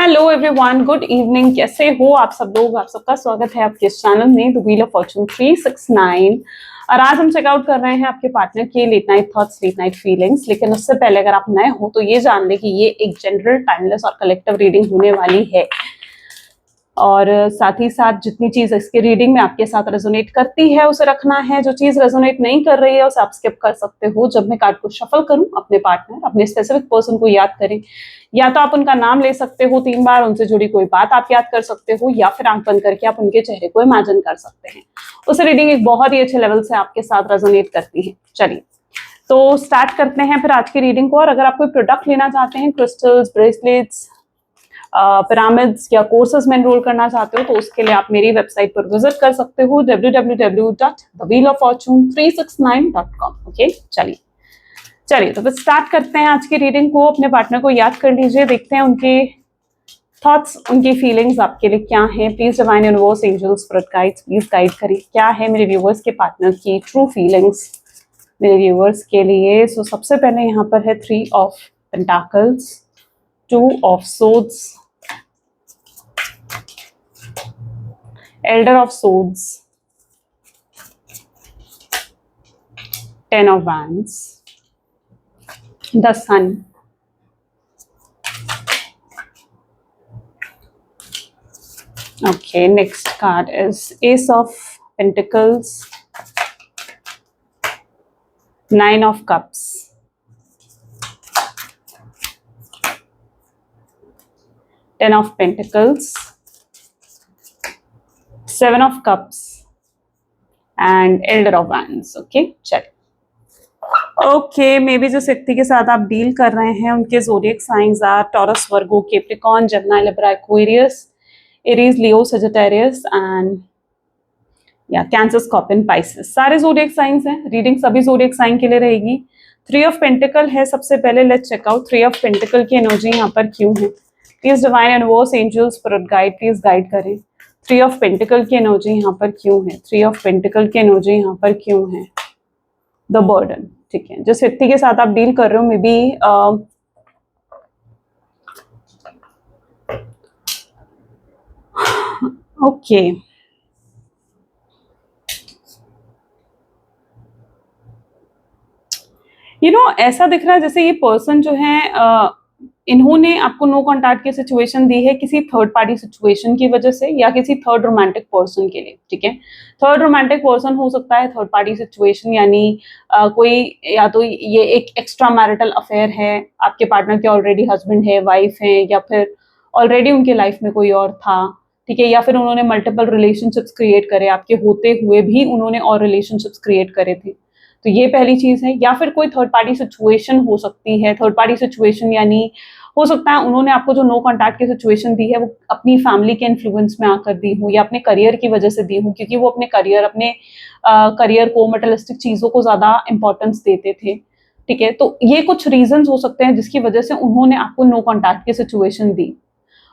Hello everyone, good evening. कैसे हो आप सब लोग? आप सबका स्वागत है आपके इस चैनल में द व्हील ऑफ फॉर्चून 369। और आज हम चेकआउट कर रहे हैं आपके पार्टनर के late night thoughts, late night feelings. लेकिन उससे पहले अगर आप नए हो तो ये जान लें कि ये एक जनरल, टाइमलेस और कलेक्टिव रीडिंग होने वाली है। और साथ ही साथ जितनी चीज इसके रीडिंग में आपके साथ रेजोनेट करती है उसे रखना है। जो चीज रेजोनेट नहीं कर रही है उसे आप स्किप कर सकते हो। जब मैं कार्ड को शफल करूं, अपने पार्टनर, अपने स्पेसिफिक पर्सन को याद करें। या तो आप उनका नाम ले सकते हो 3 बार, उनसे जुड़ी कोई बात आप याद कर सकते हो, या फिर आंख बंद करके आप उनके चेहरे को इमेजिन कर सकते हैं। उस रीडिंग एक बहुत ही अच्छे लेवल से आपके साथ रेजोनेट करती है। चलिए तो स्टार्ट करते हैं फिर आज की रीडिंग को। और अगर आप कोई प्रोडक्ट लेना चाहते हैं, क्रिस्टल्स, ब्रेसलेट्स, पिरामिड्स या कोर्सेज में एनरोल करना चाहते हो तो उसके लिए आप मेरी वेबसाइट पर विजिट कर सकते हो www.thewheeloffortune369.com। ओके, चलिए तो फिर स्टार्ट करते हैं आज की रीडिंग को। अपने पार्टनर को याद कर लीजिए, देखते हैं उनके थॉट्स, उनकी फीलिंग्स आपके लिए क्या हैं। Please divine universe, angels, spirit guides, please guide करिए क्या है मेरे व्यूवर्स के पार्टनर की ट्रू फीलिंग्स मेरे व्यूवर्स के लिए। सो सबसे पहले यहाँ पर है 3 of pentacles, 2 of swords, Elder of Swords, 10 of Wands, the Sun, okay, next card is Ace of Pentacles, 9 of Cups, 10 of Pentacles, 7 of Cups and Elder of Wands। Okay, चलिए। Okay, may be जिस व्यक्ति के साथ आप deal कर रहे हैं उनके zodiac signs are Taurus, Virgo, Capricorn, Gemini, Libra, Aquarius, Aries, Leo, Sagittarius and या कैंसर, स्कॉर्पियन, पाइसेस। सारे ज़ोडिएक साइंस हैं। रीडिंग सभी ज़ोडिएक साइन के लिए रहेगी। 3 ऑफ पेंटिकल है सबसे पहले। Let's check out 3 of pentacle की एनर्जी यहाँ पर क्यों है। Please divine universe, angels, spirit guide, please guide करें 3 ऑफ पेंटिकल की एनर्जी यहाँ पर क्यों है। 3 ऑफ पेंटिकल की एनर्जी यहाँ पर क्यों है। द बर्डन, ठीक है। जिस व्यक्ति के साथ आप डील कर रहे हो मे बी ओके, ऐसा दिख रहा है जैसे ये पर्सन जो है इन्होंने आपको नो कॉन्टैक्ट की सिचुएशन दी है किसी थर्ड पार्टी सिचुएशन की वजह से, या किसी थर्ड रोमांटिक पर्सन के लिए। ठीक है, थर्ड रोमांटिक पर्सन हो सकता है, थर्ड पार्टी सिचुएशन यानी कोई, या तो ये एक एक्स्ट्रा मैरिटल अफेयर है, आपके पार्टनर के ऑलरेडी हस्बैंड है, वाइफ है, या फिर ऑलरेडी उनके लाइफ में कोई और था। ठीक है, या फिर उन्होंने मल्टीपल रिलेशनशिप्स क्रिएट करे, आपके होते हुए भी उन्होंने और रिलेशनशिप्स क्रिएट करे थे। तो ये पहली चीज है। या फिर कोई थर्ड पार्टी सिचुएशन हो सकती है। थर्ड पार्टी सिचुएशन यानी हो सकता है उन्होंने आपको जो नो कॉन्टैक्ट की सिचुएशन दी है वो अपनी फैमिली के इन्फ्लुएंस में आकर दी हो, या अपने करियर की वजह से दी हो, क्योंकि वो अपने करियर को, मटेरियलिस्टिक चीजों को ज्यादा इंपॉर्टेंस देते थे। ठीक है, तो ये कुछ रीजंस हो सकते हैं जिसकी वजह से उन्होंने आपको नो कॉन्टैक्ट की सिचुएशन दी।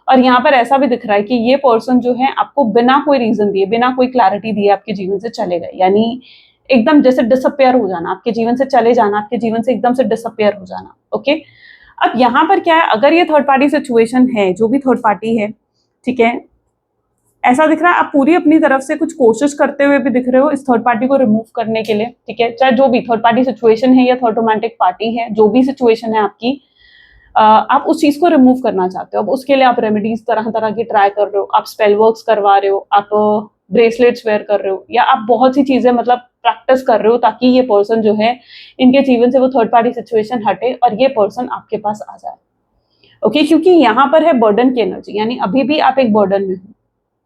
और यहाँ पर ऐसा भी दिख रहा है कि ये पर्सन जो है आपको बिना कोई रीजन दिए, बिना कोई क्लैरिटी दिए आपके जीवन से चले गए, यानी एकदम जैसे डिसअपियर हो जाना, आपके जीवन से चले जाना, आपके जीवन से एकदम से डिसअपियर हो जाना। ओके, अब यहाँ पर क्या है, अगर ये थर्ड पार्टी सिचुएशन है, जो भी थर्ड पार्टी है, ठीक है, ऐसा दिख रहा है आप पूरी अपनी तरफ से कुछ कोशिश करते हुए भी दिख रहे हो इस थर्ड पार्टी को रिमूव करने के लिए। ठीक है, चाहे जो भी थर्ड पार्टी सिचुएशन है या थर्ड रोमांटिक पार्टी है, जो भी सिचुएशन है आपकी, आप उस चीज को रिमूव करना चाहते हो। अब उसके लिए आप रेमेडीज तरह तरह की ट्राई कर रहे हो, आप स्पेल वर्क्स करवा रहे हो, आप ब्रेसलेट्स वेयर कर रहे हो, या आप बहुत सी चीजें मतलब प्रैक्टिस कर रहे हो ताकि ये पर्सन जो है, इनके जीवन से वो थर्ड पार्टी सिचुएशन हटे और ये पर्सन आपके पास आ जाए। ओके, क्योंकि यहाँ पर है बर्डन की एनर्जी, यानी अभी भी आप एक बर्डन में हो।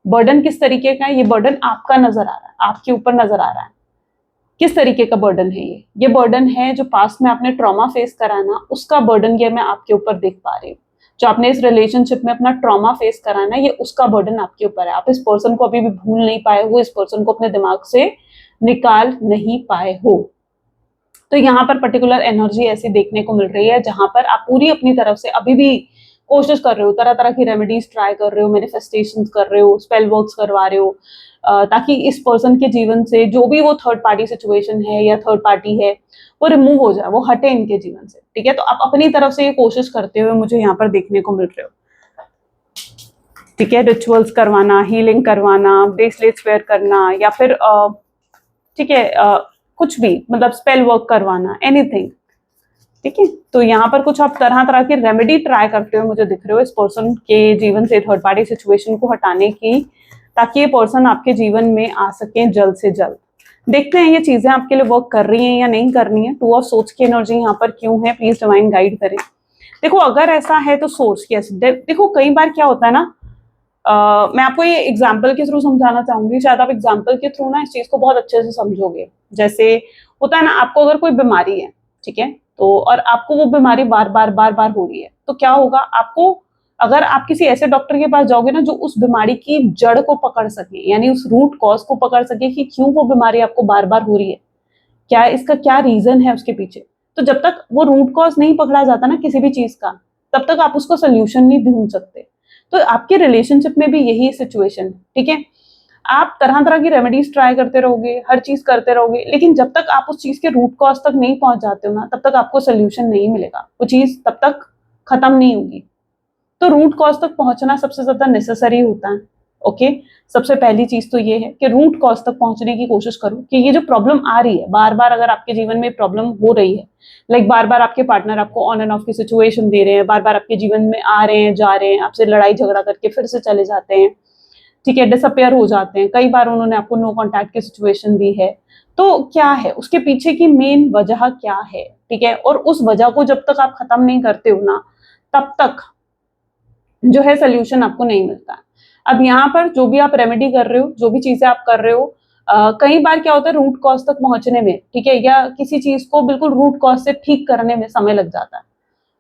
बर्डन किस तरीके का है, ये बर्डन आपका नजर आ रहा है, आपके ऊपर नजर आ रहा है। किस तरीके का बर्डन है ये बर्डन है जो पास्ट में आपने ट्रॉमा फेस करा ना, उसका बर्डन ये मैं आपके ऊपर देख पा रही हूँ। जो आपने इस रिलेशनशिप में अपना ट्रॉमा फेस करा ना, ये उसका बर्डन आपके ऊपर है। आप इस पर्सन को अभी भी भूल नहीं पाए हो, इस पर्सन को अपने दिमाग से निकाल नहीं पाए हो। तो यहाँ पर पर्टिकुलर एनर्जी ऐसी देखने को मिल रही है जहां पर आप पूरी अपनी तरफ से अभी भी कोशिश कर रहे हो, तरह तरह की रेमेडीज ट्राई कर रहे हो, मैनिफेस्टेशन कर रहे हो, स्पेल वर्क्स करवा रहे हो, ताकि इस पर्सन के जीवन से जो भी वो थर्ड पार्टी सिचुएशन है या थर्ड पार्टी है वो रिमूव हो जाए, वो हटे इनके जीवन से। ठीक है, तो आप अपनी तरफ से ये कोशिश करते हुए मुझे यहाँ पर देखने को मिल रहे हो। ठीक है, रिचुअल्स करवाना, हीलिंग करवाना, ब्रेसलेट्स वेयर करना, या फिर ठीक है कुछ भी, मतलब स्पेल वर्क करवाना, एनीथिंग। ठीक है, तो यहाँ पर कुछ आप तरह तरह की रेमेडी ट्राई करते हो मुझे दिख रहे हो इस पर्सन के जीवन से थर्ड पार्टी सिचुएशन को हटाने की, ताकि ये पर्सन आपके जीवन में आ सके जल्द से जल्द। देखते हैं ये चीजें आपके लिए वर्क कर रही हैं या नहीं कर रही हैं। टू ऑफ सोर्स की एनर्जी यहाँ पर क्यों है, प्लीज डिवाइन गाइड करें। देखो अगर ऐसा है तो सोर्स यस, देखो कई बार क्या होता है ना, मैं आपको ये एग्जाम्पल के थ्रू समझाना चाहूंगी, शायद आप एग्जाम्पल के थ्रू ना इस चीज को बहुत अच्छे से समझोगे। जैसे होता है ना, आपको अगर कोई बीमारी है, ठीक है, तो और आपको वो बीमारी बार बार हो रही है, तो क्या होगा, आपको अगर आप किसी ऐसे डॉक्टर के पास जाओगे ना जो उस बीमारी की जड़ को पकड़ सके, यानी उस रूट कॉज को पकड़ सके कि क्यों वो बीमारी आपको बार बार हो रही है, क्या इसका क्या रीजन है उसके पीछे। तो जब तक वो रूट कॉज नहीं पकड़ा जाता ना किसी भी चीज का, तब तक आप उसको सोल्यूशन नहीं ढूंढ सकते। तो आपके रिलेशनशिप में भी यही सिचुएशन है। ठीक है, आप तरह तरह की रेमेडीज ट्राई करते रहोगे, हर चीज करते रहोगे, लेकिन जब तक आप उस चीज के रूट कॉज तक नहीं पहुंच जाते हो ना, तब तक आपको सोल्यूशन नहीं मिलेगा, वो चीज तब तक खत्म नहीं होगी। तो रूट कॉज तक पहुंचना सबसे ज्यादा नेसेसरी होता है। ओके, सबसे पहली चीज तो ये है कि रूट कॉज तक पहुंचने की कोशिश करो कि ये जो प्रॉब्लम आ रही है बार बार, अगर आपके जीवन में प्रॉब्लम हो रही है, लाइक बार बार आपके पार्टनर आपको ऑन एंड ऑफ की सिचुएशन दे रहे हैं, बार बार आपके जीवन में आ रहे हैं, जा रहे हैं, आपसे लड़ाई झगड़ा करके फिर से चले जाते हैं, ठीक है, डिसअपेयर हो जाते हैं, कई बार उन्होंने आपको नो कॉन्टैक्ट की सिचुएशन दी है, तो क्या है उसके पीछे की मेन वजह क्या है। ठीक है, और उस वजह को जब तक आप खत्म नहीं करते हो ना, तब तक जो है सोल्यूशन आपको नहीं मिलता। अब यहाँ पर जो भी आप रेमेडी कर रहे हो, जो भी चीजें आप कर रहे हो, कई बार क्या होता है रूट कॉज तक पहुंचने में, ठीक है, या किसी चीज को बिल्कुल रूट कॉज से ठीक करने में समय लग जाता है।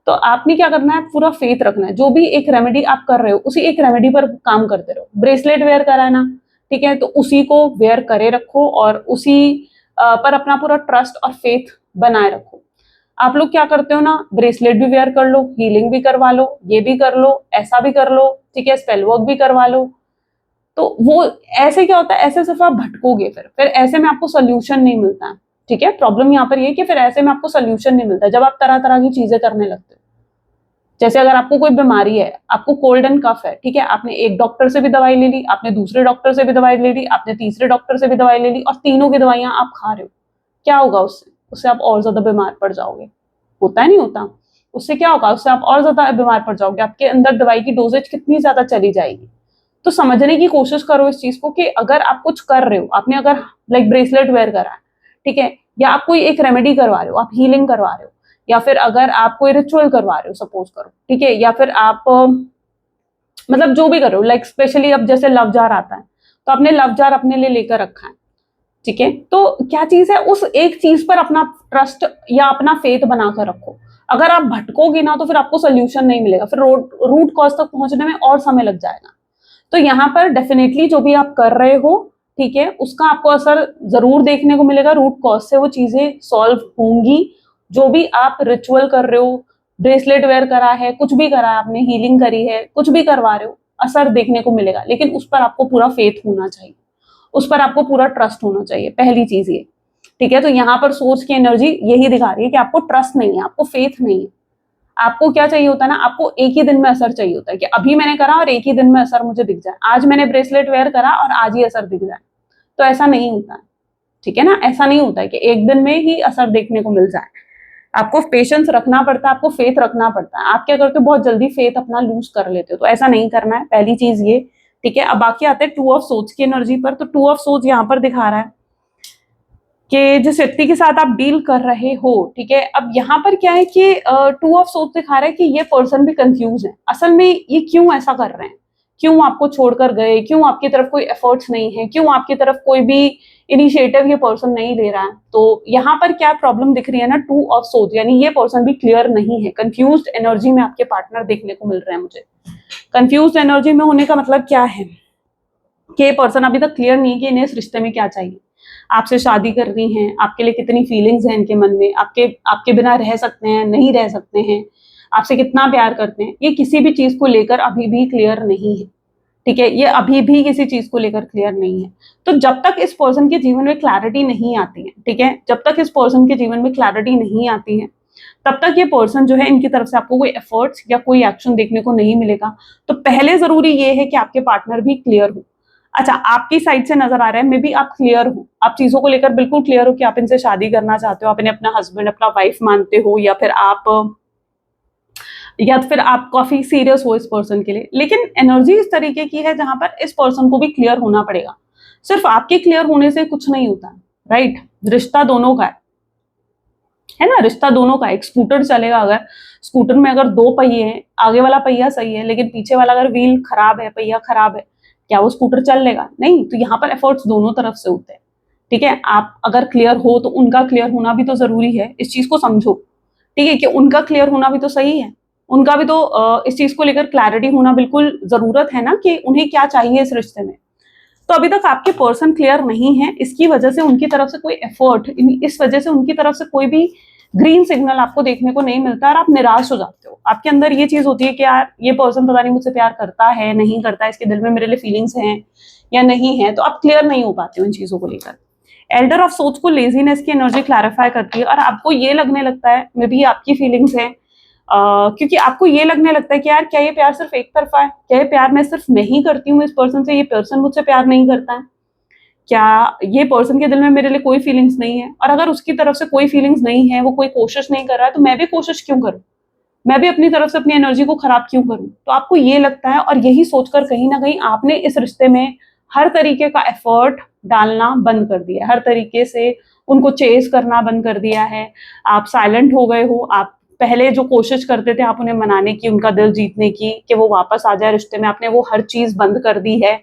तो आपने क्या करना है, पूरा फेथ रखना है, जो भी एक रेमेडी आप कर रहे हो उसी एक रेमेडी पर काम करते रहो। ब्रेसलेट वेयर कराना, ठीक है, तो उसी को वेयर करे रखो और उसी पर अपना पूरा ट्रस्ट और फेथ बनाए रखो। आप लोग क्या करते हो ना, ब्रेसलेट भी वेयर कर लो, हीलिंग भी करवा लो, ये भी कर लो, ऐसा भी कर लो, ठीक है, स्पेल वर्क भी करवा लो। तो वो ऐसे क्या होता है, ऐसे सिर्फ आप भटकोगे, फिर ऐसे में आपको सोल्यूशन नहीं मिलता। ठीक है, प्रॉब्लम यहाँ पर ये कि फिर ऐसे में आपको सोल्यूशन नहीं मिलता जब आप तरह तरह की चीजें करने लगते हो। जैसे अगर आपको कोई बीमारी है, आपको कोल्ड एंड कफ है, ठीक है, आपने एक डॉक्टर से भी दवाई ले ली, आपने दूसरे डॉक्टर से भी दवाई ले ली, आपने तीसरे डॉक्टर से भी दवाई ले ली, और तीनों की दवाइयां आप खा रहे हो, क्या होगा उससे, उससे आप और ज्यादा बीमार पड़ जाओगे। होता है नहीं होता, उससे क्या होगा, उससे आप और ज्यादा बीमार पड़ जाओगे, आपके अंदर दवाई की डोजेज कितनी ज्यादा चली जाएगी। तो समझने की कोशिश करो इस चीज को कि अगर आप कुछ कर रहे हो, आपने अगर लाइक ब्रेसलेट वेयर करा है, ठीक है, या आप कोई एक रेमेडी करवा रहे हो, आप हीलिंग करवा रहे हो, या फिर अगर आप कोई रिचुअल करवा रहे हो सपोज करो, ठीक है, या फिर आप मतलब जो भी कर रहे हो, लाइक स्पेशली अब जैसे लव जार आता है, तो आपने लव जार अपने लिए लेकर रखा है, ठीक है, तो क्या चीज है, उस एक चीज पर अपना ट्रस्ट या अपना फेथ बनाकर रखो। अगर आप भटकोगे ना तो फिर आपको सोल्यूशन नहीं मिलेगा, फिर रूट कॉज तक पहुंचने में और समय लग जाएगा। तो यहाँ पर डेफिनेटली जो भी आप कर रहे हो, ठीक है, उसका आपको असर जरूर देखने को मिलेगा, रूट कॉज से वो चीजें सॉल्व होंगी। जो भी आप रिचुअल कर रहे हो, ब्रेसलेट वेयर करा है, कुछ भी करा है आपने, हीलिंग करी है, कुछ भी करवा रहे हो, असर देखने को मिलेगा, लेकिन उस पर आपको पूरा फेथ होना चाहिए, उस पर आपको पूरा ट्रस्ट होना चाहिए, पहली चीज ये। ठीक है, तो यहाँ पर सोर्स की एनर्जी यही दिखा रही है कि आपको ट्रस्ट नहीं है, आपको फेथ नहीं है। आपको क्या चाहिए होता है ना, आपको एक ही दिन में असर चाहिए होता है कि अभी मैंने करा और एक ही दिन में असर मुझे दिख जाए, आज मैंने ब्रेसलेट वेयर करा और आज ही असर दिख जाए। तो ऐसा नहीं होता है, ठीक है ना, ऐसा नहीं होता है कि एक दिन में ही असर देखने को मिल जाए। आपको पेशेंस रखना पड़ता है, आपको फेथ रखना पड़ता है। आप क्या करते हो, बहुत जल्दी फेथ अपना लूज कर लेते हो, तो ऐसा नहीं करना है, पहली चीज ये। ठीक है, अब बाकी आते हैं टू ऑफ सोर्स की एनर्जी पर। तो टू ऑफ सोर्स यहाँ पर दिखा रहा है कि जिस व्यक्ति के साथ आप डील कर रहे हो, ठीक है, अब यहाँ पर क्या है कि टू ऑफ सोर्स दिखा रहा है कि ये पर्सन भी कंफ्यूज है, असल में ये क्यों ऐसा कर रहे हैं, क्यों आपको छोड़कर गए, क्यों आपकी तरफ कोई एफर्ट्स नहीं है, क्यों आपकी तरफ कोई भी इनिशिएटिव ये पर्सन नहीं ले रहा है। तो यहाँ पर क्या प्रॉब्लम दिख रही है ना, टू ऑफ सोर्स, यानी ये पर्सन भी क्लियर नहीं है, कंफ्यूज्ड एनर्जी में आपके पार्टनर देखने को मिल रहे हैं मुझे। कंफ्यूज्ड एनर्जी में होने का मतलब क्या है कि ये पर्सन अभी तक क्लियर नहीं है कि इन्हें इस रिश्ते में क्या चाहिए, आपसे शादी करनी है, आपके लिए कितनी फीलिंग्स हैं इनके मन में, आपके बिना रह सकते हैं, नहीं रह सकते हैं, आपसे कितना प्यार करते हैं, ये किसी भी चीज को लेकर अभी भी क्लियर नहीं है। ठीक है, ये अभी भी किसी चीज को लेकर क्लियर नहीं है। तो जब तक इस पर्सन के जीवन में क्लैरिटी नहीं आती है, ठीक है, जब तक इस पर्सन के जीवन में क्लैरिटी नहीं आती है, तब तक ये पर्सन जो है इनकी तरफ से आपको कोई एफर्ट्स या कोई एक्शन देखने को नहीं मिलेगा। तो पहले जरूरी ये है कि आपके पार्टनर भी क्लियर हो। अच्छा, आपकी साइड से नजर आ रहा है मे बी आप क्लियर हो, आप चीजों को लेकर बिल्कुल क्लियर हो कि आप इनसे शादी करना चाहते हो, आप इन्हें अपना हस्बैंड अपना वाइफ मानते हो, या फिर आप काफी सीरियस हो इस पर्सन के लिए। लेकिन एनर्जी इस तरीके की है जहां पर इस पर्सन को भी क्लियर होना पड़ेगा। सिर्फ आपके क्लियर होने से कुछ नहीं होता, राइट? रिश्ता दोनों का है ना, रिश्ता दोनों का। एक स्कूटर चलेगा, अगर स्कूटर में अगर दो पहिए हैं, आगे वाला पहिया सही है लेकिन पीछे वाला अगर व्हील खराब है, पहिया खराब है, क्या वो स्कूटर चल लेगा? नहीं। तो यहाँ पर एफर्ट्स दोनों तरफ से होते हैं, ठीक है? आप अगर क्लियर हो तो उनका क्लियर होना भी तो जरूरी है, इस चीज को समझो, ठीक है? कि उनका क्लियर होना भी तो सही है, उनका भी तो इस चीज को लेकर क्लैरिटी होना बिल्कुल जरूरत है ना, कि उन्हें क्या चाहिए इस रिश्ते में। तो अभी तक आपके पर्सन क्लियर नहीं है, इसकी वजह से उनकी तरफ से कोई एफर्ट, इस वजह से उनकी तरफ से कोई भी ग्रीन सिग्नल आपको देखने को नहीं मिलता और आप निराश हो जाते हो। आपके अंदर ये चीज होती है कि यार ये पर्सन पता नहीं मुझसे प्यार करता है नहीं करता है, इसके दिल में मेरे लिए फीलिंग्स हैं या नहीं है, तो आप क्लियर नहीं हो पाते हो इन चीजों को लेकर। एल्डर ऑफ सोच को लेजीनेस की एनर्जी क्लैरिफाई करती है और आपको ये लगने लगता है मे बी आपकी फीलिंग्स है, क्योंकि आपको ये लगने लगता है कि यार क्या ये प्यार सिर्फ एक तरफा है, क्या ये प्यार मैं ही करती हूँ इस पर्सन से, ये पर्सन मुझसे प्यार नहीं करता है, क्या ये पर्सन के दिल में मेरे लिए कोई फीलिंग्स नहीं है? और अगर उसकी तरफ से कोई फीलिंग्स नहीं है, वो कोई कोशिश नहीं कर रहा है, तो मैं भी कोशिश क्यों करूं, मैं भी अपनी तरफ से अपनी एनर्जी को खराब क्यों करूं? तो आपको ये लगता है और यही सोचकर कहीं ना कहीं आपने इस रिश्ते में हर तरीके का एफर्ट डालना बंद कर दिया, हर तरीके से उनको चेस करना बंद कर दिया है। आप साइलेंट हो गए हो, आप पहले जो कोशिश करते थे आप उन्हें मनाने की, उनका दिल जीतने की, कि वो वापस आ जाए रिश्ते में, आपने वो हर चीज बंद कर दी है।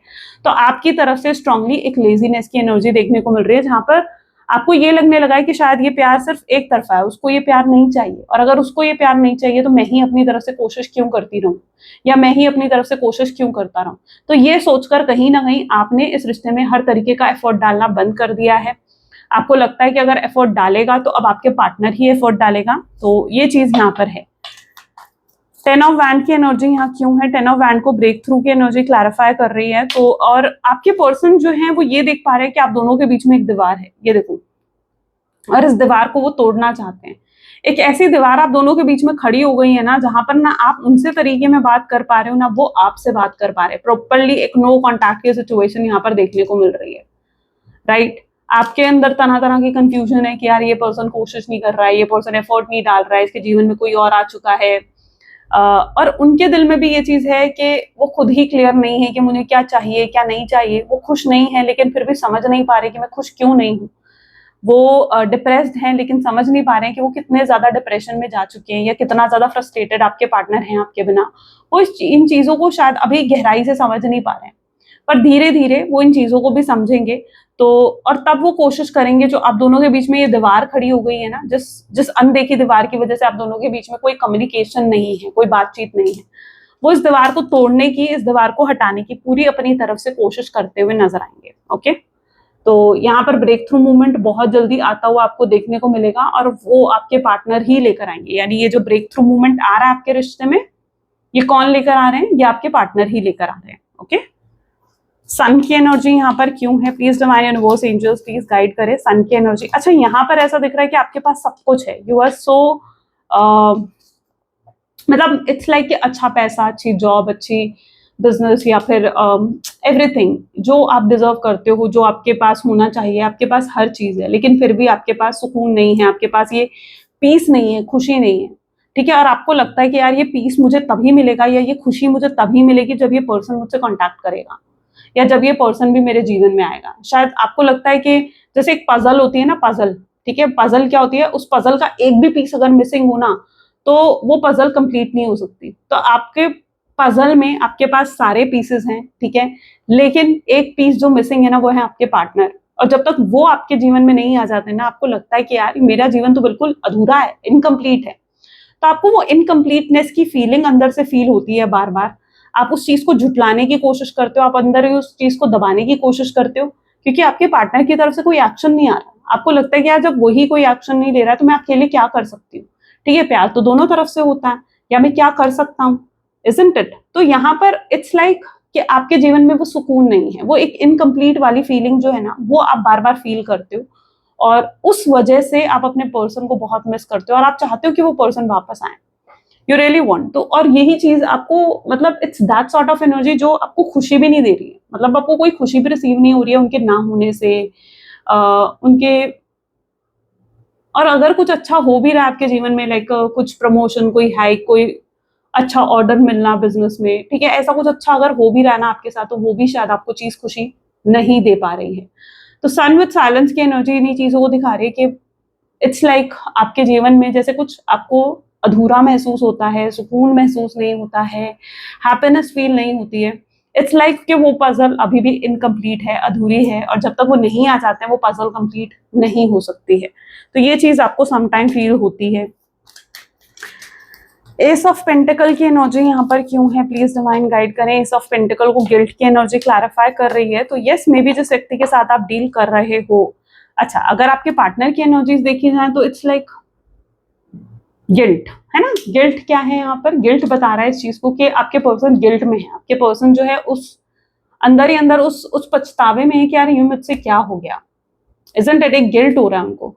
तो आपकी तरफ से स्ट्रांगली एक लेजीनेस की एनर्जी देखने को मिल रही है, जहां पर आपको ये लगने लगा है कि शायद ये प्यार सिर्फ एक तरफा है, उसको ये प्यार नहीं चाहिए, और अगर उसको ये प्यार नहीं चाहिए तो मैं ही अपनी तरफ से कोशिश क्यों करती रहूं, या मैं ही अपनी तरफ से कोशिश क्यों करता रहूं। तो ये सोचकर कहीं ना कहीं आपने इस रिश्ते में हर तरीके का एफर्ट डालना बंद कर दिया है। आपको लगता है कि अगर एफर्ट डालेगा तो अब आपके पार्टनर ही एफर्ट डालेगा, तो ये चीज यहाँ पर है। 10 ऑफ वैंड की एनर्जी यहाँ क्यों है? 10 ऑफ वैंड को ब्रेक थ्रू की एनर्जी क्लैरिफाई कर रही है। तो और आपके पर्सन जो है वो ये देख पा रहे हैं कि आप दोनों के बीच में एक दीवार है, ये देखो, और इस दीवार को वो तोड़ना चाहते हैं। एक ऐसी दीवार आप दोनों के बीच में खड़ी हो गई है ना, जहां पर ना आप उनसे तरीके में बात कर पा रहे हो ना वो आपसे बात कर पा रहे हैं प्रॉपरली। एक नो कॉन्टैक्ट की सिचुएशन यहाँ पर देखने को मिल रही है, राइट? आपके अंदर तरह तरह की कंफ्यूजन है कि यार ये पर्सन कोशिश नहीं कर रहा है, ये पर्सन एफर्ट नहीं डाल रहा है, इसके जीवन में कोई और आ चुका है। और उनके दिल में भी ये चीज है कि वो खुद ही क्लियर नहीं है कि मुझे क्या चाहिए क्या नहीं चाहिए। वो खुश नहीं है लेकिन फिर भी समझ नहीं पा रहे कि मैं खुश क्यों नहीं हूँ। वो डिप्रेस्ड हैं लेकिन समझ नहीं पा रहे हैं कि वो कितने ज्यादा डिप्रेशन में जा चुके हैं, या कितना ज्यादा फ्रस्ट्रेटेड आपके पार्टनर हैं आपके बिना। वो इन चीजों को शायद अभी गहराई से समझ नहीं पा रहे हैं, पर धीरे धीरे वो इन चीजों को भी समझेंगे। तो और तब वो कोशिश करेंगे, जो आप दोनों के बीच में ये दीवार खड़ी हो गई है ना, जिस अनदेखी दीवार की वजह से आप दोनों के बीच में कोई कम्युनिकेशन नहीं है, कोई बातचीत नहीं है, वो इस दीवार को तोड़ने की, इस दीवार को हटाने की पूरी अपनी तरफ से कोशिश करते हुए नजर आएंगे। ओके, तो यहाँ पर ब्रेक थ्रू मूवमेंट बहुत जल्दी आता हुआ आपको देखने को मिलेगा, और वो आपके पार्टनर ही लेकर आएंगे। यानी ये जो ब्रेक थ्रू मूवमेंट आ रहा है आपके रिश्ते में, ये कौन लेकर आ रहे हैं? ये आपके पार्टनर ही लेकर आ रहे हैं। ओके, सन की एनर्जी यहाँ पर क्यों है? Please divine universe angels please guide करें सन की एनर्जी। अच्छा, यहाँ पर ऐसा दिख रहा है कि आपके पास सब कुछ है, यू आर सो मतलब इट्स लाइक अच्छा पैसा, अच्छी जॉब, अच्छी बिजनेस, या फिर एवरीथिंग जो आप डिजर्व करते हो, जो आपके पास होना चाहिए, आपके पास हर चीज है, लेकिन फिर भी आपके पास सुकून नहीं है, आपके पास ये पीस नहीं है, खुशी नहीं है, ठीक है? और आपको लगता है कि यार ये पीस मुझे तभी मिलेगा, या ये खुशी मुझे तभी मिलेगी जब ये पर्सन मुझसे कॉन्टैक्ट करेगा, या जब ये पर्सन भी मेरे जीवन में आएगा। शायद आपको लगता है कि जैसे एक पजल होती है ना, पजल, ठीक है? पजल क्या होती है? उस पजल का एक भी पीस अगर मिसिंग हो ना, तो वो पजल कंप्लीट नहीं हो सकती। तो आपके पजल में आपके पास सारे पीसेस हैं, ठीक है, लेकिन एक पीस जो मिसिंग है ना, वो है आपके पार्टनर। और जब तक वो आपके जीवन में नहीं आ जाते ना, आपको लगता है कि यार मेरा जीवन तो बिल्कुल अधूरा है, इनकम्प्लीट है। तो आपको वो इनकम्प्लीटनेस की फीलिंग अंदर से फील होती है बार बार। आप उस चीज को झुटलाने की कोशिश करते हो, आप अंदर ही उस चीज को दबाने की कोशिश करते हो, क्योंकि आपके पार्टनर की तरफ से कोई एक्शन नहीं आ रहा। आपको लगता है कि यार जब वही कोई एक्शन नहीं ले रहा है तो मैं अकेले क्या कर सकती हूँ, ठीक है? प्यार तो दोनों तरफ से होता है, या मैं क्या कर सकता हूँ, इजंट इट? तो यहाँ पर इट्स लाइक कि आपके जीवन में वो सुकून नहीं है, वो एक इनकम्प्लीट वाली फीलिंग जो है ना, वो आप बार बार फील करते हो। और उस वजह से आप अपने पर्सन को बहुत मिस करते हो और आप चाहते हो कि वो पर्सन वापस आए, यू रियली वांट। तो और यही चीज आपको, मतलब it's that sort of energy जो आपको खुशी भी नहीं दे रही है, मतलब आपको कोई खुशी भी रिसीव नहीं हो रही है उनके ना होने से, उनके। और अगर कुछ अच्छा हो भी रहा है आपके जीवन में, लाइक कुछ प्रमोशन, कोई हाइक, कोई अच्छा ऑर्डर मिलना बिजनेस में, ठीक है, ऐसा कुछ अच्छा अगर हो भी रहा है ना आपके साथ, तो वो भी शायद आपको चीज खुशी नहीं दे पा रही है। तो सन विद साइलेंस की एनर्जी इन्हीं चीजों को दिखा रही है कि इट्स लाइक आपके जीवन में जैसे कुछ आपको अधूरा महसूस होता है, सुकून महसूस नहीं होता है, हैप्पीनेस फील नहीं होती है। इट्स लाइक कि वो पजल अभी भी इनकम्प्लीट है, अधूरी है, और जब तक वो नहीं आ जाते हैं वो पजल कंप्लीट नहीं हो सकती है। तो ये चीज आपको समटाइम फील होती है। एस ऑफ पेंटिकल की एनर्जी यहाँ पर क्यों है, प्लीज डिवाइन गाइड करें। एस ऑफ पेंटिकल को गिल्ट की एनर्जी क्लैरिफाई कर रही है। तो यस, मे बी जिस व्यक्ति के साथ आप डील कर रहे हो, अच्छा अगर आपके पार्टनर की एनर्जीज देखी जाए तो इट्स लाइक गिल्ट, है ना। गिल्ट क्या है यहाँ पर, गिल्ट बता रहा है इस चीज को कि आपके पर्सन गिल्ट में है, आपके पर्सन जो है उस अंदर ही अंदर उस पछतावे में है कि यार ये मुझसे क्या हो गया। इजंट इट, एक गिल्ट हो रहा है उनको।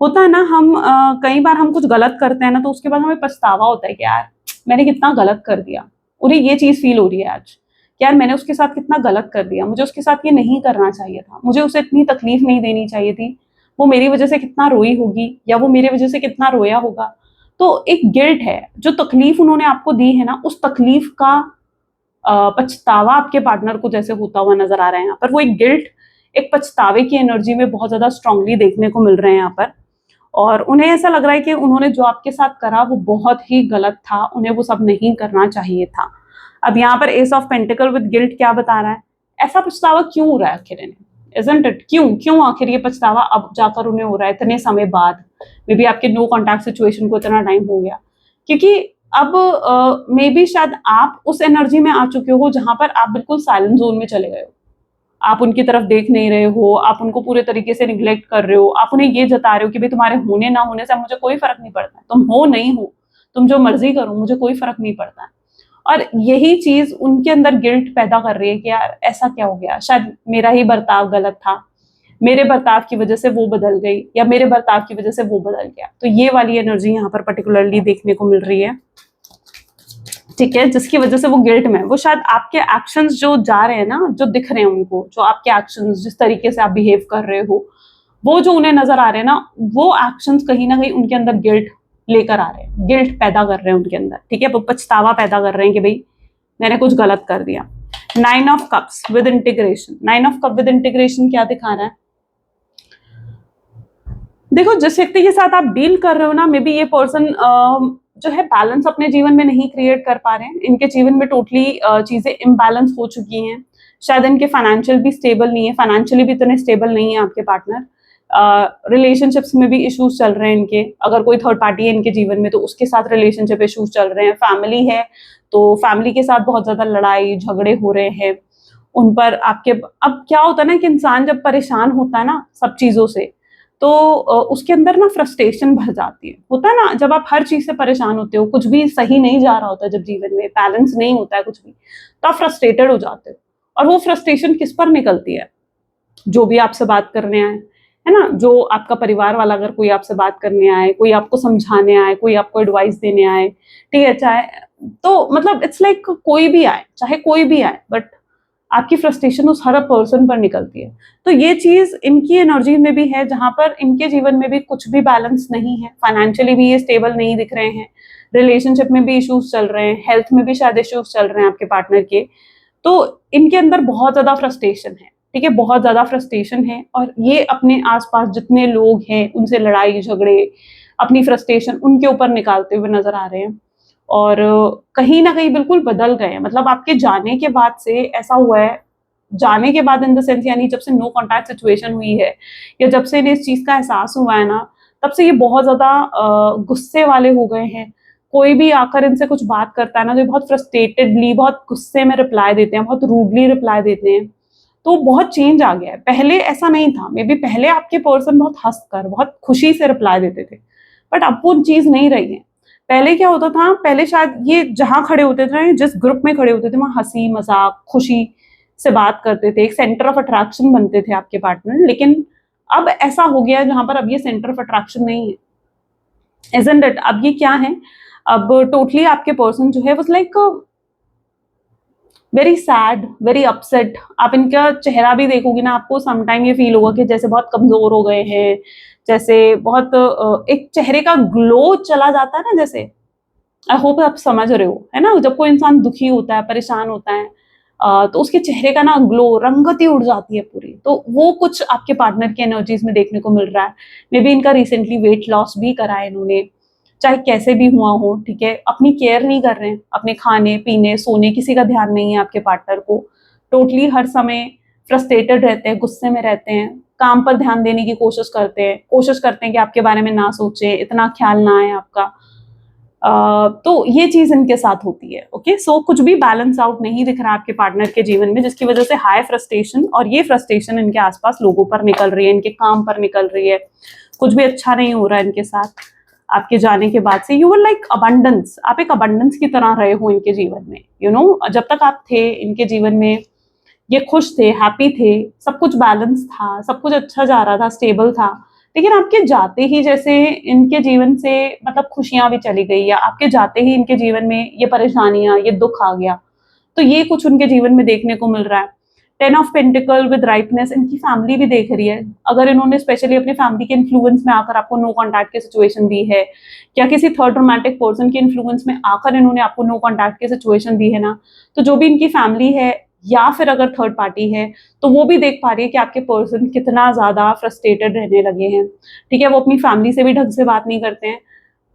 होता है ना, हम कई बार हम कुछ गलत करते हैं ना, तो उसके बाद हमें पछतावा होता है कि यार मैंने कितना गलत कर दिया। उन्हें ये चीज फील हो रही है आज कि यार मैंने उसके साथ कितना गलत कर दिया, मुझे उसके साथ ये नहीं करना चाहिए था, मुझे उसे इतनी तकलीफ नहीं देनी चाहिए थी, वो मेरी वजह से कितना रोई होगी या वो मेरे वजह से कितना रोया होगा। तो एक गिल्ट है, जो तकलीफ उन्होंने आपको दी है ना, उस तकलीफ का पछतावा आपके पार्टनर को जैसे होता हुआ नजर आ रहा है यहाँ पर। वो एक गिल्ट, एक पछतावे की एनर्जी में बहुत ज्यादा स्ट्रांगली देखने को मिल रहे हैं यहाँ पर। और उन्हें ऐसा लग रहा है कि उन्होंने जो आपके साथ करा वो बहुत ही गलत था, उन्हें वो सब नहीं करना चाहिए था। अब यहाँ पर S of pentacle with guilt क्या बता रहा है, ऐसा पछतावा क्यों हो रहा है आखिर इन्हें, इजंट इट, क्यों क्यों आखिर ये पछतावा अब जाकर उन्हें हो रहा है इतने समय बाद। मे बी आपके नो कॉन्टैक्ट सिचुएशन को इतना टाइम हो गया, क्योंकि अब मे बी शायद आप उस एनर्जी में आ चुके हो जहां पर आप बिल्कुल साइलेंट जोन में चले गए हो। आप उनकी तरफ देख नहीं रहे हो, आप उनको पूरे तरीके से निग्लेक्ट कर रहे हो, आप उन्हें ये जता रहे हो कि भाई तुम्हारे होने ना होने से मुझे कोई फर्क नहीं पड़ता है, तुम हो नहीं हो, तुम जो मर्जी करो, मुझे कोई फर्क नहीं पड़ता है। और यही चीज उनके अंदर गिल्ट पैदा कर रही है कि यार ऐसा क्या हो गया, शायद मेरा ही बर्ताव गलत था, मेरे बर्ताव की वजह से वो बदल गई, या मेरे बर्ताव की वजह से वो बदल गया। तो ये वाली एनर्जी यहाँ पर पर्टिकुलरली देखने को मिल रही है, ठीक है, जिसकी वजह से वो गिल्ट में, वो शायद आपके एक्शंस जो जा रहे हैं ना, जो दिख रहे हैं उनको, जो आपके एक्शंस, जिस तरीके से आप बिहेव कर रहे हो, वो जो उन्हें नजर आ रहे हैं ना, वो एक्शंस कहीं ना कहीं उनके अंदर गिल्ट लेकर आ रहे हैं, गिल्ट पैदा कर रहे हैं उनके अंदर, ठीक है, वो पछतावा पैदा कर रहे हैं कि भाई मैंने कुछ गलत कर दिया। 9 of cups with integration, 9 of cup with integration क्या दिखा रहा है, देखो जिस व्यक्ति के साथ आप डील कर रहे हो ना, मे बी ये पर्सन जो है बैलेंस अपने जीवन में नहीं क्रिएट कर पा रहे हैं, इनके जीवन में टोटली चीजें इम्बैलेंस हो चुकी हैं। शायद इनके फाइनेंशियल भी स्टेबल नहीं है, फाइनेंशियली भी इतने स्टेबल नहीं है आपके पार्टनर। रिलेशनशिप्स में भी इश्यूज चल रहे हैं इनके, अगर कोई थर्ड पार्टी है इनके जीवन में तो उसके साथ रिलेशनशिप इश्यूज चल रहे हैं। फैमिली है तो फैमिली के साथ बहुत ज्यादा लड़ाई झगड़े हो रहे हैं उन पर आपके। अब क्या होता है ना कि इंसान जब परेशान होता है ना सब चीजों से, तो उसके अंदर ना फ्रस्ट्रेशन भर जाती है। होता है ना, जब आप हर चीज से परेशान होते हो, कुछ भी सही नहीं जा रहा होता, जब जीवन में बैलेंस नहीं होता है कुछ भी, तो आप फ्रस्ट्रेटेड हो जाते हो। और वो फ्रस्ट्रेशन किस पर निकलती है, जो भी आपसे बात करने आए, है ना, जो आपका परिवार वाला अगर कोई आपसे बात करने आए, कोई आपको समझाने आए, कोई आपको एडवाइस देने आए, ठीक है, चाहे तो मतलब इट्स लाइक कोई भी आए, चाहे कोई भी आए, बट आपकी फ्रस्ट्रेशन उस हर पर्सन पर निकलती है। तो ये चीज इनकी एनर्जी में भी है, जहां पर इनके जीवन में भी कुछ भी बैलेंस नहीं है, फाइनेंशियली भी ये स्टेबल नहीं दिख रहे हैं, रिलेशनशिप में भी इश्यूज चल रहे हैं, हेल्थ में भी शायद इश्यूज चल रहे हैं आपके पार्टनर के। तो इनके अंदर बहुत ज्यादा फ्रस्ट्रेशन है, ठीक है, बहुत ज्यादा फ्रस्ट्रेशन है। और ये अपने आसपास जितने लोग हैं उनसे लड़ाई झगड़े, अपनी फ्रस्ट्रेशन उनके ऊपर निकालते हुए नजर आ रहे हैं। और कहीं ना कहीं बिल्कुल बदल गए हैं, मतलब आपके जाने के बाद से ऐसा हुआ है, जाने के बाद इन द सेंस, यानी जब से नो कॉन्टैक्ट सिचुएशन हुई है, या जब से इन्हें इस चीज का एहसास हुआ है ना, तब से ये बहुत ज्यादा गुस्से वाले हो गए हैं। कोई भी आकर इनसे कुछ बात करता है ना, तो ये बहुत फ्रस्ट्रेटेडली, बहुत गुस्से में रिप्लाई देते हैं, बहुत रूडली रिप्लाई देते हैं। तो बहुत चेंज आ गया है, पहले ऐसा नहीं था। मे बी पहले आपके पर्सन बहुत हंसकर, बहुत खुशी से रिप्लाई देते थे, बट अब वो चीज नहीं रही है। पहले क्या होता था, पहले शायद ये जहां खड़े होते थे, जिस ग्रुप में खड़े होते थे, वहां हंसी मजाक खुशी से बात करते थे, एक सेंटर ऑफ अट्रैक्शन बनते थे आपके पार्टनर। लेकिन अब ऐसा हो गया जहां पर अब ये सेंटर ऑफ अट्रैक्शन नहीं है, isn't it? अब ये क्या है, अब टोटली आपके पर्सन जो है वो like very sad, very upset. आप इनका चेहरा भी देखोगे ना, आपको समटाइम ये फील होगा कि जैसे बहुत कमजोर हो गए हैं, जैसे बहुत एक चेहरे का ग्लो चला जाता है ना, जैसे आई होप आप समझ रहे हो, है ना। जब कोई इंसान दुखी होता है, परेशान होता है, तो उसके चेहरे का ना ग्लो, रंगत ही उड़ जाती है पूरी। तो वो कुछ आपके पार्टनर की एनर्जीज में देखने को मिल रहा है। मे बी इनका रिसेंटली वेट लॉस भी करा है इन्होंने, चाहे कैसे भी हुआ हो, ठीक है। अपनी केयर नहीं कर रहे हैं, अपने खाने पीने सोने किसी का ध्यान नहीं है आपके पार्टनर को। टोटली हर समय फ्रस्ट्रेटेड रहते हैं, गुस्से में रहते हैं, काम पर ध्यान देने की कोशिश करते हैं कि आपके बारे में ना सोचे, इतना ख्याल ना आए आपका। तो ये चीज इनके साथ होती है। ओके, सो कुछ भी बैलेंस आउट नहीं दिख रहा आपके पार्टनर के जीवन में, जिसकी वजह से हाई फ्रस्ट्रेशन, और ये फ्रस्ट्रेशन इनके आसपास लोगों पर निकल रही है, इनके काम पर निकल रही है। कुछ भी अच्छा नहीं हो रहा है इनके साथ आपके जाने के बाद से। यू वर लाइक अबंडेंस, आप एक अबंडेंस की तरह रहे हो इनके जीवन में, यू नो। जब तक आप थे इनके जीवन में, ये खुश थे, हैप्पी थे, सब कुछ बैलेंस था, सब कुछ अच्छा जा रहा था, स्टेबल था। लेकिन आपके जाते ही जैसे इनके जीवन से मतलब खुशियां भी चली गई, या आपके जाते ही इनके जीवन में ये परेशानियां, ये दुख आ गया। तो ये कुछ उनके जीवन में देखने को मिल रहा है। 10 ऑफ पेंटिकल विद राइटनेस, इनकी फैमिली भी देख रही है। अगर इन्होंने स्पेशली अपनी फैमिली के इन्फ्लुएंस में आकर आपको नो कॉन्टैक्ट की सिचुएशन दी है, या किसी थर्ड रोमांटिक पर्सन के इन्फ्लुएंस में आकर इन्होंने आपको नो कॉन्टैक्ट की सिचुएशन दी है ना, तो जो भी इनकी फैमिली है या फिर अगर थर्ड पार्टी है, तो वो भी देख पा रही है कि आपके पर्सन कितना ज्यादा फ्रस्ट्रेटेड रहने लगे हैं, ठीक है। वो अपनी फैमिली से भी ढंग से बात नहीं करते हैं,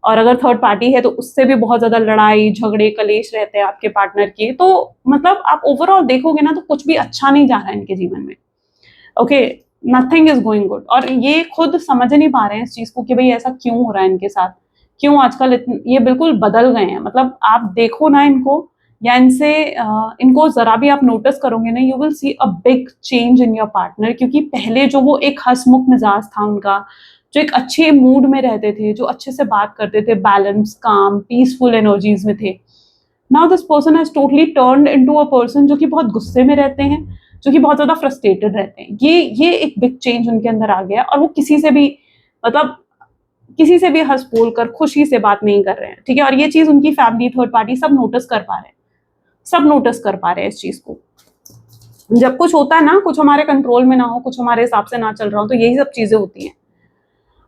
और अगर थर्ड पार्टी है तो उससे भी बहुत ज्यादा लड़ाई झगड़े कलेश रहते हैं आपके पार्टनर की। तो मतलब आप ओवरऑल देखोगे ना, तो कुछ भी अच्छा नहीं जा रहा है इनके जीवन में। Okay, nothing is going good, और ये खुद समझ नहीं पा रहे हैं इस चीज को कि भाई ऐसा क्यों हो रहा है इनके साथ, क्यों आजकल ये बिल्कुल बदल गए हैं। मतलब आप देखो ना इनको, या इनसे इनको जरा भी आप नोटिस करोगे ना, you will see a big change in your partner. क्योंकि पहले जो वो एक हंसमुख मिजाज था उनका, जो एक अच्छे मूड में रहते थे, जो अच्छे से बात करते थे, बैलेंस, काम, पीसफुल एनर्जीज में थे, now this person has totally turned into a person जो कि बहुत गुस्से में रहते हैं, जो कि बहुत ज्यादा फ्रस्ट्रेटेड रहते हैं। ये एक बिग चेंज उनके अंदर आ गया, और वो किसी से भी मतलब किसी से भी हंस बोल कर खुशी से बात नहीं कर रहे हैं, ठीक है। और ये चीज उनकी फैमिली, थर्ड पार्टी सब नोटिस कर पा रहे हैं, सब नोटिस कर पा रहे हैं इस चीज को। जब कुछ होता है ना, कुछ हमारे कंट्रोल में ना हो, कुछ हमारे हिसाब से ना चल रहा हो, तो यही सब चीजें होती हैं,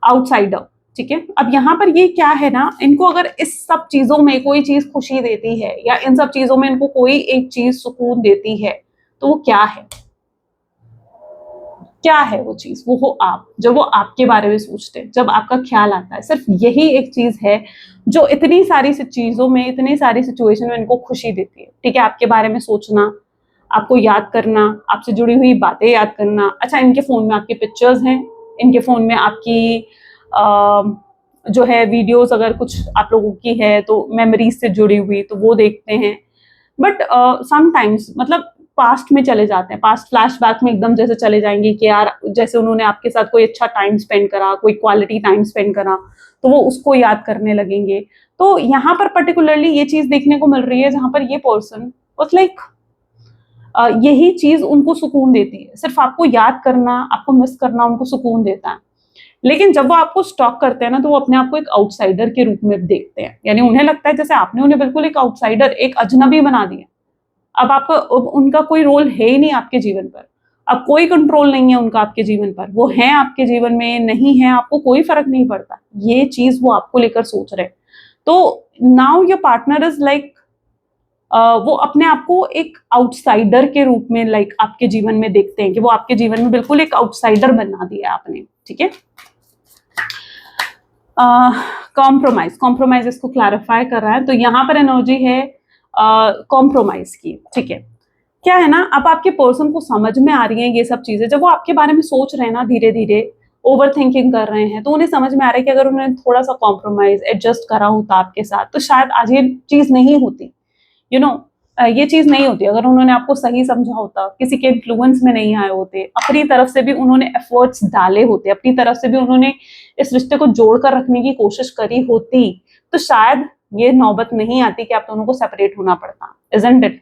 आउटसाइडर, ठीक है। अब यहाँ पर ये क्या है ना, इनको अगर इस सब चीजों में कोई चीज खुशी देती है, या इन सब चीजों में इनको कोई एक चीज सुकून देती है, तो वो क्या है, क्या है वो चीज? वो हो आप, जब वो आपके बारे में सोचते हैं, जब आपका ख्याल आता है, सिर्फ यही एक चीज है जो इतनी सारी चीजों में, इतनी सारी सिचुएशन में इनको खुशी देती है, ठीक है। आपके बारे में सोचना, आपको याद करना, आपसे जुड़ी हुई बातें याद करना। अच्छा, इनके फोन में आपकी पिक्चर्स हैं, इनके फोन में आपकी जो है वीडियोस, अगर कुछ आप लोगों की है तो मेमोरीज से जुड़ी हुई, तो वो देखते हैं। बट समटाइम्स मतलब पास्ट में चले जाते हैं, पास्ट फ्लैशबैक में एकदम जैसे चले जाएंगे कि यार जैसे उन्होंने आपके साथ कोई अच्छा टाइम स्पेंड करा, कोई क्वालिटी टाइम स्पेंड करा, तो वो उसको याद करने लगेंगे। तो यहाँ पर पर्टिकुलरली ये चीज देखने को मिल रही है, जहां पर ये पर्सन वाज लाइक यही चीज उनको सुकून देती है, सिर्फ आपको याद करना, आपको मिस करना उनको सुकून देता है। लेकिन जब वो आपको स्टॉक करते हैं ना, तो वो अपने आप को एक आउटसाइडर के रूप में देखते हैं। यानी उन्हें लगता है जैसे आपने उन्हें बिल्कुल एक आउटसाइडर, एक अजनबी बना दिया। अब आपका उनका कोई रोल है ही नहीं आपके जीवन पर, अब कोई कंट्रोल नहीं है उनका आपके जीवन पर। वो हैं आपके जीवन में, नहीं है, आपको कोई फर्क नहीं पड़ता। ये चीज वो आपको लेकर सोच रहे हैं। तो now your partner is like वो अपने आप को एक आउटसाइडर के रूप में लाइक आपके जीवन में देखते हैं, कि वो आपके जीवन में बिल्कुल एक आउटसाइडर बना दिया आपने, ठीक है। कॉम्प्रोमाइज इसको क्लैरिफाई कर रहा है, तो यहाँ पर एनर्जी है कॉम्प्रोमाइज की, ठीक है। क्या है ना, अब आपके पर्सन को समझ में आ रही है ये सब चीजें, जब वो आपके बारे में सोच रहे हैं ना, धीरे धीरे ओवर थिंकिंग कर रहे हैं, तो उन्हें समझ में आ रहा है कि अगर उन्होंने थोड़ा सा कॉम्प्रोमाइज एडजस्ट करा होता आपके साथ, तो शायद आज ये चीज नहीं होती, यू नो। ये चीज नहीं होती अगर उन्होंने आपको सही समझा होता, किसी के इन्फ्लुएंस में नहीं आए होते, अपनी तरफ से भी उन्होंने एफर्ट्स डाले होते, अपनी तरफ से भी उन्होंने इस रिश्ते को जोड़कर रखने की कोशिश करी होती, तो शायद ये नौबत नहीं आती कि आप दोनों को सेपरेट होना पड़ता, इजंट इट।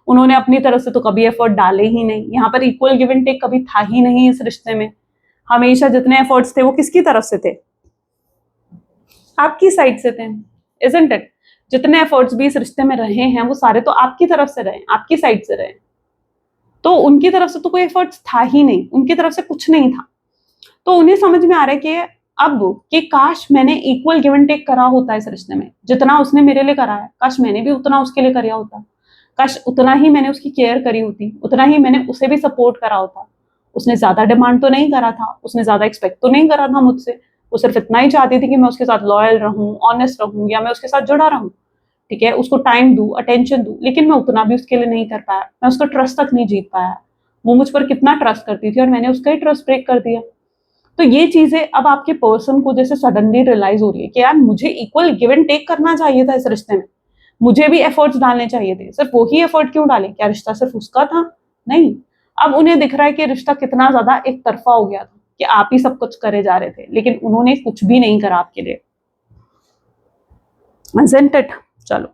उन्होंने अपनी तरफ से तो कभी एफर्ट डाले ही नहीं, यहाँ पर इक्वल गिव एंड टेक कभी था ही नहीं इस रिश्ते में। हमेशा जितने एफर्ट्स थे वो किसकी तरफ से थे? आपकी साइड से थे, इजंट इट? जितने एफर्ट्स भी इस रिश्ते में रहे हैं वो सारे तो आपकी तरफ से रहे, आपकी साइड से रहे। तो उनकी तरफ से तो कोई एफर्ट्स था ही नहीं, उनकी तरफ से कुछ नहीं था। तो उन्हें समझ में आ रहा है कि अब कि काश मैंने इक्वल गिव एंड टेक करा होता इस रिश्ते में, जितना उसने मेरे लिए करा है काश मैंने भी उतना उसके लिए करा होता, काश उतना ही मैंने उसकी केयर करी होती, उतना ही मैंने उसे भी सपोर्ट करा होता। उसने ज्यादा डिमांड तो नहीं करा था, उसने ज्यादा एक्सपेक्ट तो नहीं करा था मुझसे, वो सिर्फ इतना ही चाहती थी कि मैं उसके साथ लॉयल रहूं, ऑनेस्ट रहूं, या मैं उसके साथ जुड़ा रहूं, ठीक है, उसको टाइम दूं, अटेंशन दूं। लेकिन मैं उतना भी उसके लिए नहीं कर पाया, मैं उसका ट्रस्ट तक नहीं जीत पाया। वो मुझ पर कितना ट्रस्ट करती थी और मैंने उसका ही ट्रस्ट ब्रेक कर दिया। तो ये चीजें अब आपके पर्सन को जैसे सडनली रियलाइज हो रही है कि यार मुझे इक्वल गिव एंड टेक करना चाहिए था इस रिश्ते में, मुझे भी एफर्ट्स डालने चाहिए थे। सिर्फ वही एफर्ट क्यों डाले? क्या रिश्ता सिर्फ उसका था? नहीं। अब उन्हें दिख रहा है कि रिश्ता कितना ज्यादा एक तरफा हो गया था, कि आप ही सब कुछ करे जा रहे थे, लेकिन उन्होंने कुछ भी नहीं करा आपके लिए। Isn't it? चलो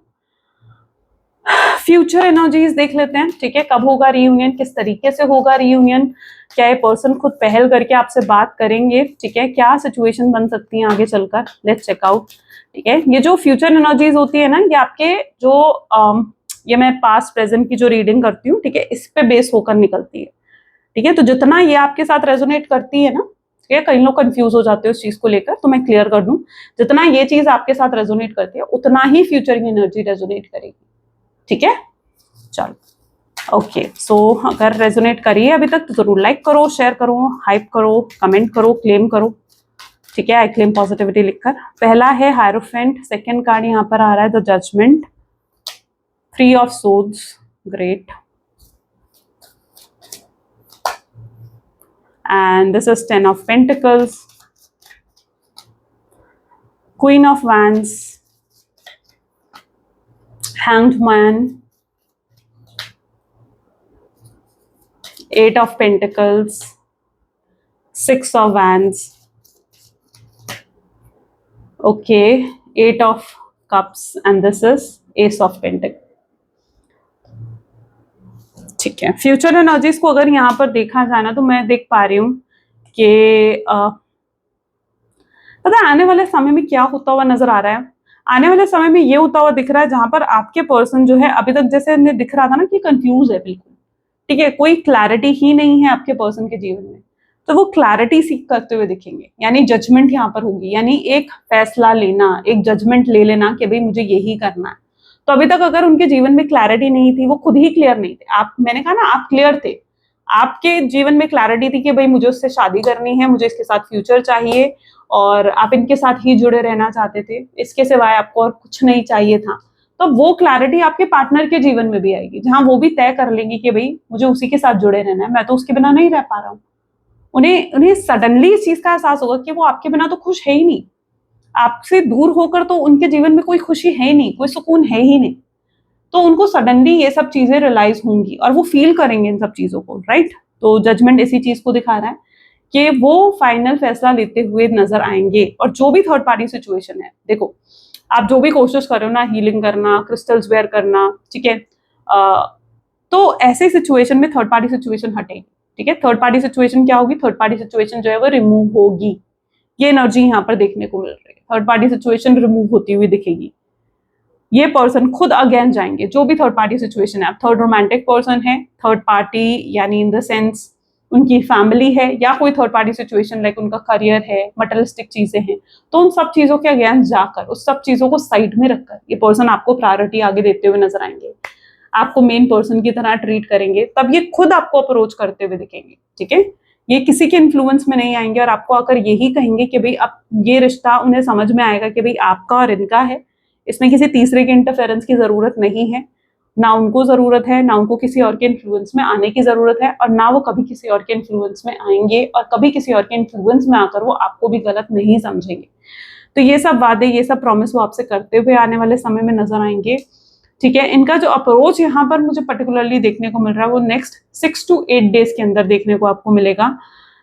फ्यूचर एनर्जीज देख लेते हैं, ठीक है। कब होगा रीयूनियन, किस तरीके से होगा रीयूनियन, क्या ये पर्सन खुद पहल करके आपसे बात करेंगे, ठीक है, क्या सिचुएशन बन सकती है आगे चलकर, लेट्स चेक आउट, ठीक है। ये जो फ्यूचर एनर्जीज होती है ना, ये आपके जो ये मैं पास्ट प्रेजेंट की जो रीडिंग करती हूँ, ठीक है, इस पे बेस होकर निकलती है, ठीक है। तो जितना ये आपके साथ रेजोनेट करती है ना, ठीक है, कई लोग कंफ्यूज हो जाते हैं उस चीज को लेकर, तो मैं क्लियर कर दूं, जितना ये चीज आपके साथ रेजोनेट करती है उतना ही फ्यूचर की एनर्जी रेजोनेट करेगी, ठीक है। चलो ओके, सो अगर रेजोनेट करिए अभी तक तो जरूर लाइक करो, शेयर करो, हाइप करो, कमेंट करो, क्लेम करो, ठीक है। आई क्लेम पॉजिटिविटी लिखकर। पहला है हायरोफेंट, सेकंड कार्ड यहाँ पर आ रहा है the judgement, 3 of swords, great, and this is 10 of Pentacles, Queen of Wands, Hanged Man, 8 of Pentacles, 6 of Wands, okay, 8 of Cups, and this is Ace of Pentacles, ठीक है। Future energies को अगर यहाँ पर देखा जाए ना, तो मैं देख पा रही हूँ कि पता है आने वाले समय में क्या होता हुआ नजर आ रहा है। आने वाले समय में ये होता हुआ दिख रहा है जहां पर आपके पर्सन जो है, अभी तक जैसे दिख रहा था ना कि कंफ्यूज है बिल्कुल, ठीक है, कोई क्लैरिटी ही नहीं है आपके पर्सन के जीवन में, तो वो क्लैरिटी सीख करते हुए दिखेंगे, यानी जजमेंट यहाँ पर होगी, यानी एक फैसला लेना, एक जजमेंट ले लेना कि भाई मुझे यही करना है। तो अभी तक अगर उनके जीवन में क्लैरिटी नहीं थी, वो खुद ही क्लियर नहीं थे, आप, मैंने कहा ना आप क्लियर थे, आपके जीवन में क्लैरिटी थी कि भाई मुझे उससे शादी करनी है, मुझे इसके साथ फ्यूचर चाहिए, और आप इनके साथ ही जुड़े रहना चाहते थे, इसके सिवाय आपको और कुछ नहीं चाहिए था। तो वो क्लैरिटी आपके पार्टनर के जीवन में भी आएगी, जहां वो भी तय कर लेंगे कि भाई मुझे उसी के साथ जुड़े रहना है, मैं तो उसके बिना नहीं रह पा रहा हूँ। उन्हें उन्हें सडनली इस चीज का एहसास होगा कि वो आपके बिना तो खुश है ही नहीं, आपसे दूर होकर तो उनके जीवन में कोई खुशी है ही नहीं, कोई सुकून है ही नहीं। तो उनको सडनली ये सब चीजें रियलाइज होंगी और वो फील करेंगे इन सब चीजों को, राइट। तो जजमेंट इसी चीज को दिखा रहा है कि वो फाइनल फैसला लेते हुए नजर आएंगे। और जो भी थर्ड पार्टी सिचुएशन है, देखो आप जो भी कोशिश कर रहे हो ना, हीलिंग करना, क्रिस्टल्स वेयर करना, ठीक है, तो ऐसे सिचुएशन में थर्ड पार्टी सिचुएशन हटेगी, ठीक है। थर्ड पार्टी सिचुएशन क्या होगी? थर्ड पार्टी सिचुएशन जो है वो रिमूव होगी, ये एनर्जी यहाँ पर देखने को मिल रही है। थर्ड पार्टी सिचुएशन रिमूव होती हुई दिखेगी, ये पर्सन खुद अगेंस्ट जाएंगे, जो भी थर्ड पार्टी सिचुएशन है। आप थर्ड रोमांटिक पर्सन है, थर्ड पार्टी यानी इन द सेंस उनकी फैमिली है, या कोई थर्ड पार्टी सिचुएशन लाइक उनका करियर है, मटेरियलिस्टिक चीजें हैं, तो उन सब चीजों के अगेंस्ट जाकर, उस सब चीजों को साइड में रखकर ये पर्सन आपको प्रायोरिटी आगे देते हुए नजर आएंगे, आपको मेन पर्सन की तरह ट्रीट करेंगे, तब ये खुद आपको अप्रोच करते हुए दिखेंगे, ठीक है। ये किसी के इन्फ्लुएंस में नहीं आएंगे और आपको आकर यही कहेंगे कि भाई अब ये रिश्ता उन्हें समझ में आएगा कि भाई आपका और इनका है, इसमें किसी तीसरे के इंटरफेरेंस की जरूरत नहीं है, ना उनको जरूरत है, ना उनको किसी और के इन्फ्लुएंस में आने की जरूरत है, और ना वो कभी किसी और के इन्फ्लुएंस में आएंगे, और कभी किसी और के इन्फ्लुएंस में आकर वो आपको भी गलत नहीं समझेंगे। तो ये सब वादे, ये सब प्रॉमिस वो आपसे करते हुए आने वाले समय में नजर आएंगे, ठीक है। इनका जो अप्रोच यहाँ पर मुझे पर्टिकुलरली देखने को मिल रहा है वो नेक्स्ट 6 to 8 डेज के अंदर देखने को आपको मिलेगा।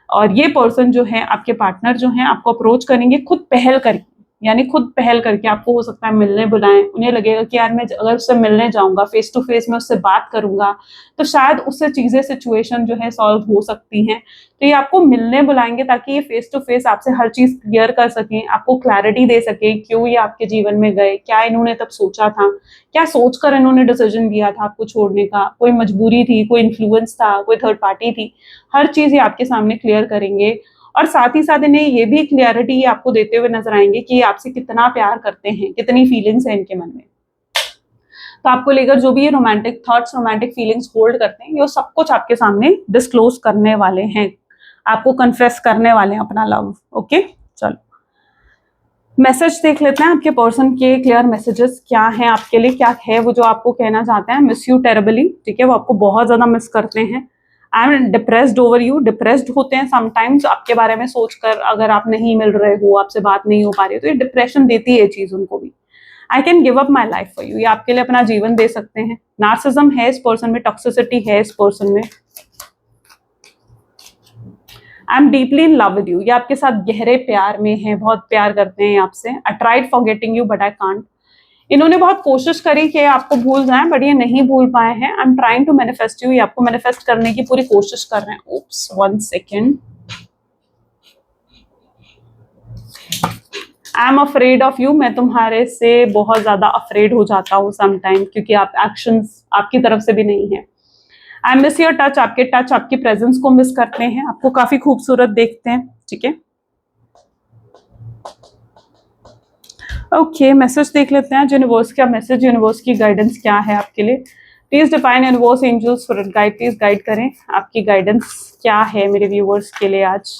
और ये पर्सन जो है, आपके पार्टनर जो है, आपको अप्रोच करेंगे खुद पहल करके, यानी खुद पहल करके आपको हो सकता है मिलने बुलाएं, उन्हें लगेगा कि यार मैं अगर उससे मिलने जाऊंगा, फेस टू फेस में उससे बात करूंगा तो शायद उससे चीजें सिचुएशन जो है सॉल्व हो सकती हैं। तो ये आपको मिलने बुलाएंगे ताकि ये फेस टू फेस आपसे हर चीज क्लियर कर सकें, आपको क्लैरिटी दे सके क्यों ये आपके जीवन में गए, क्या इन्होंने तब सोचा था, क्या सोचकर इन्होंने डिसीजन लिया था आपको छोड़ने का, कोई मजबूरी थी, कोई इन्फ्लुएंस था, कोई थर्ड पार्टी थी। हर चीज ये आपके सामने क्लियर करेंगे और साथ ही साथ इन्हें ये भी क्लियरिटी आपको देते हुए नजर आएंगे कि ये आपसे कितना प्यार करते हैं, कितनी फीलिंग्स हैं इनके मन में। तो आपको लेकर जो भी ये romantic thoughts, romantic feelings hold करते हैं, ये सब कुछ आपके सामने डिस्क्लोज करने वाले हैं, आपको कन्फेस करने वाले हैं अपना लव। ओके, चलो मैसेज देख लेते हैं आपके पर्सन के क्लियर मैसेजेस क्या हैं आपके लिए, क्या है वो जो आपको कहना चाहते हैं। मिस यू टेरेबली, ठीक है, वो आपको बहुत ज्यादा मिस करते हैं। I am depressed over you, depressed होते हैं समटाइम्स आपके बारे में सोचकर, अगर आप नहीं मिल रहे हो, आपसे बात नहीं हो पा रही, तो ये डिप्रेशन देती है चीज उनको भी। I can give up my life for you, ये आपके लिए अपना जीवन दे सकते हैं। नार्सिज्म है इस पर्सन में, टॉक्सिसिटी है इस पर्सन में। I am deeply in love with you, ये आपके साथ गहरे प्यार में है, बहुत प्यार करते हैं आपसे। I tried forgetting you but I can't, इन्होंने बहुत कोशिश करी कि आपको भूल जाएं बट ये नहीं भूल पाए हैं। I am trying to manifest you, ये आपको मैनिफेस्ट करने की पूरी कोशिश कर रहे हैं। Oops, 1 second. I am afraid of you, मैं तुम्हारे से बहुत ज्यादा अफ्रेड हो जाता हूँ समटाइम, क्योंकि आप एक्शंस आपकी तरफ से भी नहीं है। आई मिस योर टच, आपके टच, आपकी प्रेजेंस को मिस करते हैं, आपको काफी खूबसूरत देखते हैं, ठीक है। ओके, मैसेज देख लेते हैं यूनिवर्स का मैसेज, यूनिवर्स की गाइडेंस क्या है आपके लिए। Please define universe, angels, spirit guide, please guide करें आपकी गाइडेंस क्या है मेरे व्यूअर्स के लिए आज।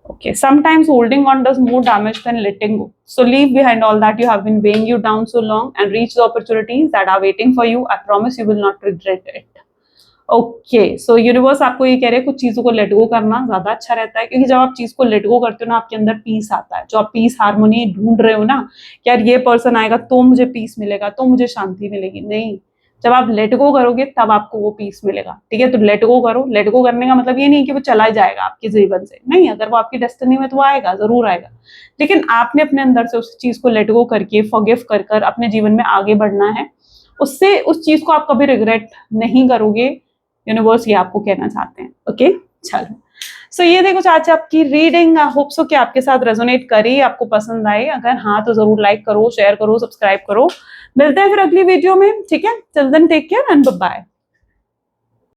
Okay, sometimes holding on does more damage than letting go. So leave behind all that you have been weighing you down so long and reach the opportunities that are waiting for you. I promise you will not regret it. Okay, so universe आपको ये कह रहे हैं कुछ चीजों को let go करना ज्यादा अच्छा रहता है, क्योंकि जब आप चीज को लेट गो करते हो ना, आपके अंदर पीस आता है। जो आप पीस हार्मोनी ढूंढ रहे हो ना कि यार ये पर्सन आएगा तो मुझे पीस मिलेगा, तो मुझे शांति मिलेगी, नहीं, जब आप लेट गो करोगे तब आपको वो पीस मिलेगा, ठीक है। तो लेट गो करो। लेट गो करने का मतलब ये नहीं कि वो चला जाएगा आपके जीवन से, नहीं, अगर वो आपकी डेस्टिनी में तो वो आएगा, जरूर आएगा, लेकिन आपने अपने अंदर से उस चीज को लेट गो करके, फॉरगिव कर कर अपने जीवन में आगे बढ़ना है। उससे उस चीज को आप कभी रिग्रेट नहीं करोगे, यूनिवर्स ये आपको कहना चाहते हैं। ओके, चलो, सो ये देखो आज आपकी रीडिंग, आई होप सो कि आपके साथ रेजोनेट करी, आपको पसंद आई। अगर हाँ तो जरूर लाइक करो, शेयर करो, सब्सक्राइब करो। मिलते हैं फिर अगली वीडियो में, ठीक है। Till then take care and bye bye.